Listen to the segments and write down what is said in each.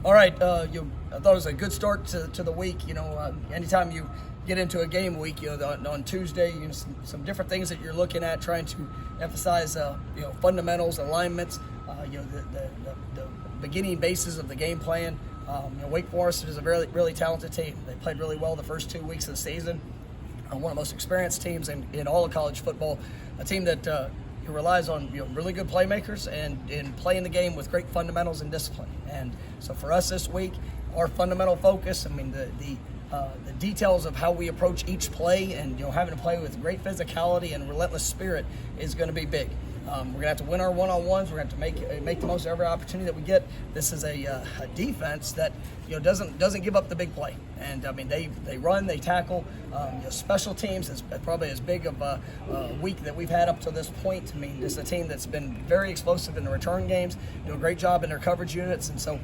All right, I thought it was a good start to the week. Anytime you get into a game week, on Tuesday, some different things that you're looking at, trying to emphasize, fundamentals, alignments, the beginning bases of the game plan. Wake Forest is a really, really talented team. They played really well the first 2 weeks of the season. One of the most experienced teams in all of college football. A team that relies on really good playmakers and playing the game with great fundamentals and discipline. And so for us this week, our fundamental focus, the details of how we approach each play and having to play with great physicality and relentless spirit is going to be big. We're going to have to win our one-on-ones. We're going to have to make the most of every opportunity that we get. This is a defense that doesn't give up the big play, and they run, they tackle. Special teams is probably as big of a week that we've had up to this point. This is a team that's been very explosive in the return games, do a great job in their coverage units, and so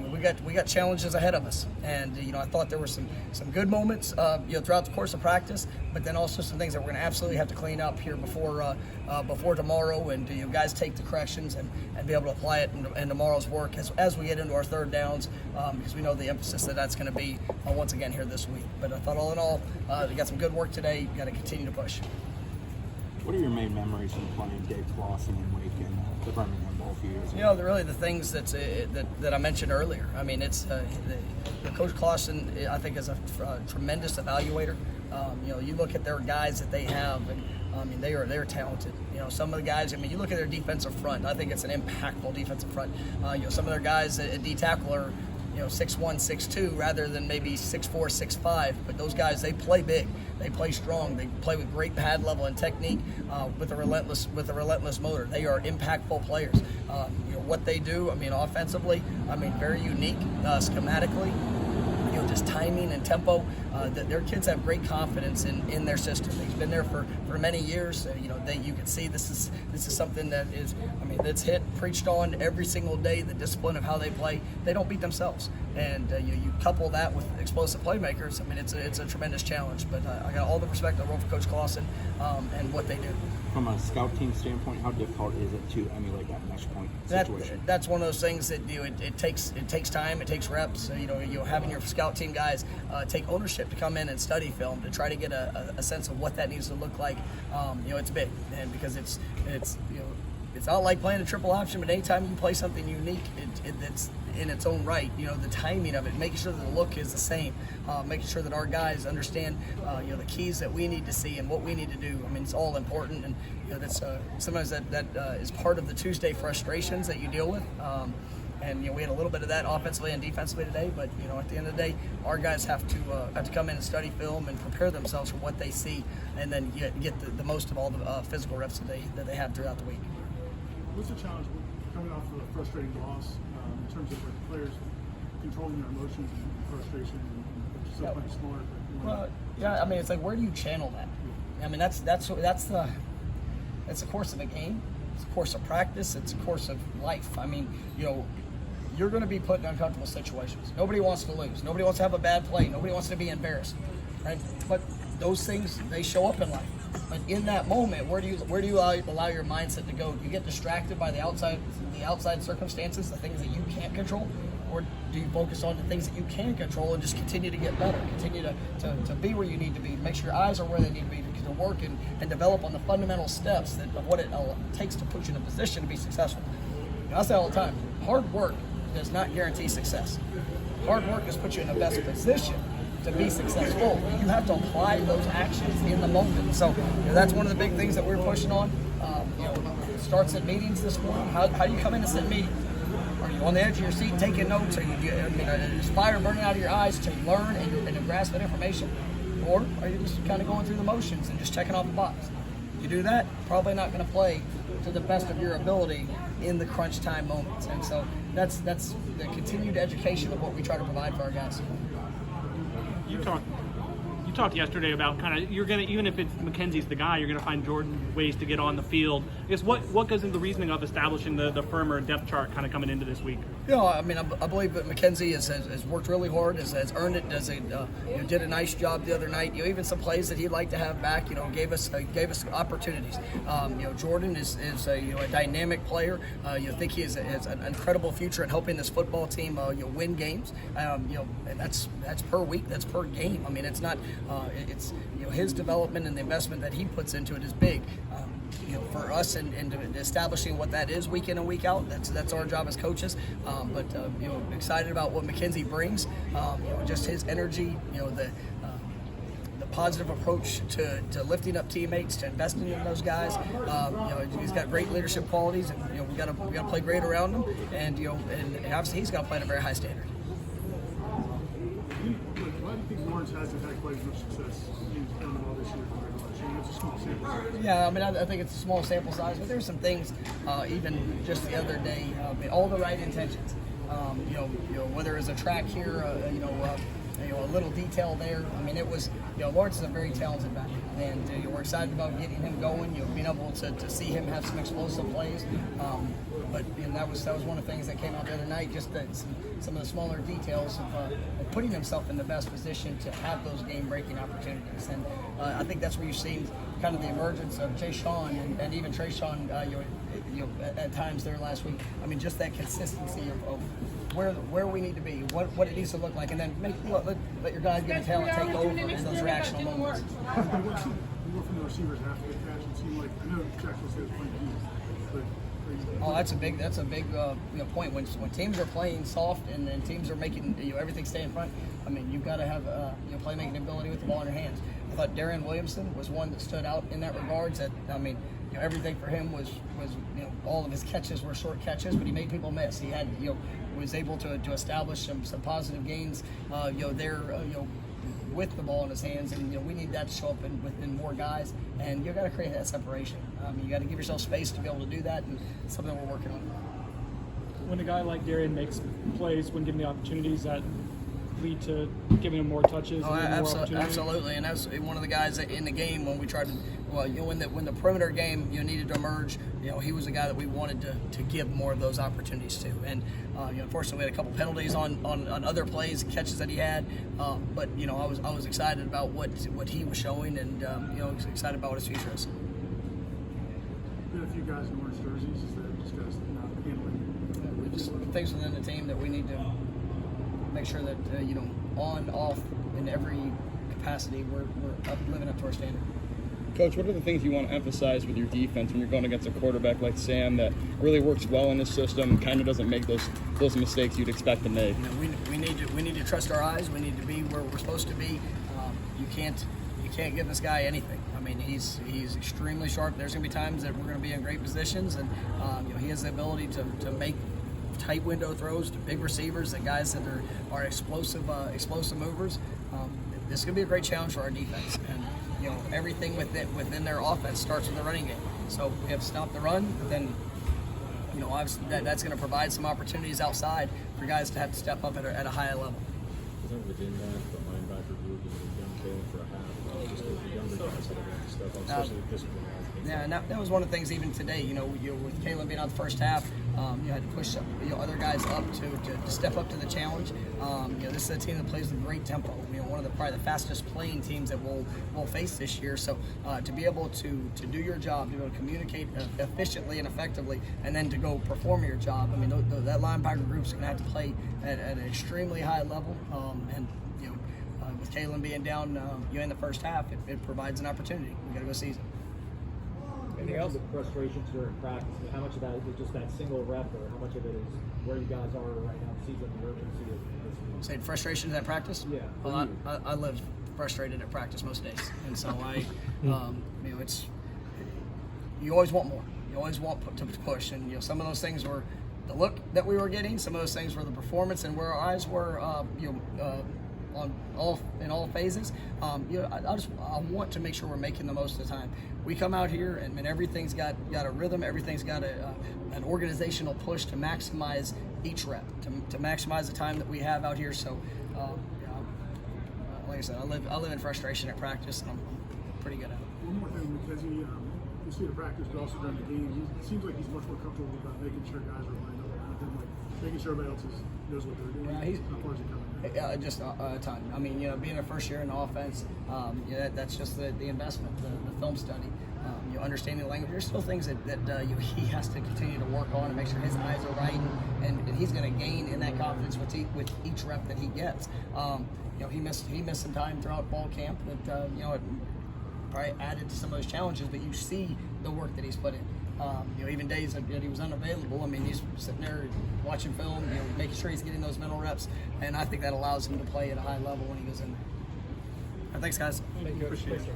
we got challenges ahead of us. And I thought there were some good moments throughout the course of practice, but then also some things that we're going to absolutely have to clean up here before tomorrow, and guys take the corrections and be able to apply it in tomorrow's work as we get into our third downs, because we know the emphasis that's going to be once again here this week. But I thought all in all, we got some good work today. We got to continue to push. What are your main memories from playing Dave Clawson and Wake in the Birmingham Bowl a few years ago? Really the things that I mentioned earlier. It's Coach Clawson, I think, is a tremendous evaluator. You look at their guys that they have, and they're talented. Some of the guys, you look at their defensive front. I think it's an impactful defensive front. Some of their guys at D tackle are 6'1", 6'2", rather than maybe 6'4", 6'5". But those guys, they play big, they play strong, they play with great pad level and technique, with a relentless motor. They are impactful players. What they do, offensively, very unique, schematically. Just timing and tempo. Their kids have great confidence in their system. They've been there for many years. You can see this is something that is, that's preached on every single day. The discipline of how they play. They don't beat themselves, and you couple that with explosive playmakers. It's a tremendous challenge. But I got all the respect in the world for Coach Clawson and what they do. From a scout team standpoint, how difficult is it to emulate that mesh point situation? That's one of those things that it takes time, it takes reps. Having your scout team guys take ownership to come in and study film to try to get a sense of what that needs to look like. It's big, and because it's not like playing a triple option, but anytime you play something unique, it's in its own right. The timing of it, making sure that the look is the same, making sure that our guys understand the keys that we need to see and what we need to do. it's all important, and that's sometimes that is part of the Tuesday frustrations that you deal with. And we had a little bit of that offensively and defensively today, but at the end of the day, our guys have to come in and study film and prepare themselves for what they see, and then get the most of all the physical reps that they have throughout the week. What's the challenge coming off of a frustrating loss in terms of players controlling their emotions and frustration and still playing smart? Well, yeah, it's like, where do you channel that? That's the course of a game. It's a course of practice. It's a course of life. You're going to be put in uncomfortable situations. Nobody wants to lose. Nobody wants to have a bad play. Nobody wants to be embarrassed, right? But those things, they show up in life. But in that moment, where do you allow your mindset to go? Do you get distracted by the outside circumstances, the things that you can't control, or do you focus on the things that you can control and just continue to get better, continue to be where you need to be, to make sure your eyes are where they need to be, to work and develop on the fundamental steps of what it takes to put you in a position to be successful? I say all the time, hard work does not guarantee success. Hard work has put you in the best position to be successful. You have to apply those actions in the moment. So that's one of the big things that we're pushing on. It starts at meetings this morning. How do you come in and sit in meetings? Are you on the edge of your seat taking notes? Are you is fire burning out of your eyes to learn and to grasp that information? Or are you just kind of going through the motions and just checking off the box? You do that, probably not going to play to the best of your ability in the crunch time moments. And so that's the continued education of what we try to provide for our guys. You talked talked yesterday about kind of even if it's McKenzie's the guy, you're gonna find Jordan ways to get on the field. I guess what goes into the reasoning of establishing the firmer depth chart kind of coming into this week? I mean, I believe that McKenzie has worked really hard, has earned it, did a nice job the other night. Even some plays that he'd like to have back, gave us opportunities. Jordan is a dynamic player. You think he has an incredible future in helping this football team win games. And that's per week, that's per game. I mean, it's not it's his development and the investment that he puts into it is big. For us and establishing what that is week in and week out, that's our job as coaches. But excited about what McKenzie brings. Just his energy, the positive approach to lifting up teammates, to investing in those guys. He's got great leadership qualities, and we got to play great around him. And and obviously he's got to play at a very high standard. Why do you think Lawrence hasn't had quite as much success in all this year? It's a small sample size. Yeah, I mean, I think it's a small sample size, but there's some things, even just the other day, all the right intentions. Whether it's a track here, a little detail there. I mean, it was, Lawrence is a very talented back, and we're excited about getting him going. Being able to see him have some explosive plays. But that was one of the things that came out the other night. Just that some of the smaller details of putting himself in the best position to have those game-breaking opportunities. And I think that's where you've seen kind of the emergence of Jay Sean and even Trey Sean. At times there last week. I mean, just that consistency of where we need to be, what it needs to look like, and then let your guys get a talent take over in those reactional moments. More from the receivers after the catch. It seemed like, I know Jackson said playing deep, but. Oh, that's a big point. When teams are playing soft and teams are making everything stay in front. I mean, you've got to have playmaking ability with the ball in your hands. I thought Darren Williamson was one that stood out in that regards. Everything for him was all of his catches were short catches, but he made people miss. He had was able to establish some positive gains with the ball in his hands, and we need that to show up within more guys, and you've got to create that separation. You got to give yourself space to be able to do that, and it's something we're working on. When a guy like Darian makes plays when given the opportunities, that lead to giving him more touches and more opportunities? Absolutely, and that's one of the guys in the game when we tried to, when the perimeter game needed to emerge, he was the guy that we wanted to give more of those opportunities to. And unfortunately, we had a couple penalties on other plays, catches that he had. But I was excited about what he was showing, and excited about what his future is. Been a few guys in orange jerseys. Is that just guys not handling? Just things within the team that we need to make sure that on, off, in every capacity, we're living up to our standard. Coach, what are the things you want to emphasize with your defense when you're going against a quarterback like Sam that really works well in this system, kind of doesn't make those mistakes you'd expect to make? We need to trust our eyes. We need to be where we're supposed to be. You can't give this guy anything. I mean, he's extremely sharp. There's going to be times that we're going to be in great positions, and he has the ability to make tight window throws to big receivers, and guys that are explosive movers. This is going to be a great challenge for our defense, and everything within their offense starts with the running game. So we have to stop the run, then obviously that's going to provide some opportunities outside for guys to have to step up at a higher level. Isn't within that the linebacker group is a young Caleb for a half, just the younger guys that are going to have to step up, especially with discipline. Yeah, and that was one of the things even today. With Caleb being out the first half, you had to push other guys up to step up to the challenge. This is a team that plays with great tempo. One of probably the fastest playing teams that we'll face this year. So to be able to do your job, to be able to communicate efficiently and effectively, and then to go perform your job. I mean, that linebacker group's going to have to play at an extremely high level. With Caleb being down, in the first half, it provides an opportunity. We got to go seize it. Anything else? The frustrations during practice. How much of that is just that single rep, or how much of it is where you guys are right now, the season, the urgency of this? Saying frustrations at practice? Yeah. Well, I live frustrated at practice most days, and so it's you always want more. You always want to push, and some of those things were the look that we were getting. Some of those things were the performance, and where our eyes were, in all phases. I want to make sure we're making the most of the time. We come out here and everything's got a rhythm. Everything's got an organizational push to maximize each rep, to maximize the time that we have out here. So like I said, I live in frustration at practice, and I'm pretty good at it. One more thing, McKenzie, you see the practice, but also during the game, it seems like he's much more comfortable about making sure guys are lined up around him, like making sure everybody else knows what they're doing. Yeah, How far is he coming? Just a ton. I mean, being a first year in the offense, that's just the investment, the film study. Understanding the language. There's still things that he has to continue to work on and make sure his eyes are right, and he's going to gain in that confidence with each rep that he gets. He missed some time throughout fall camp that it probably added to some of those challenges, but you see the work that he's put in. Even days that he was unavailable, I mean, he's sitting there watching film, making sure he's getting those mental reps, and I think that allows him to play at a high level when he goes in there. Thanks, guys. Appreciate it.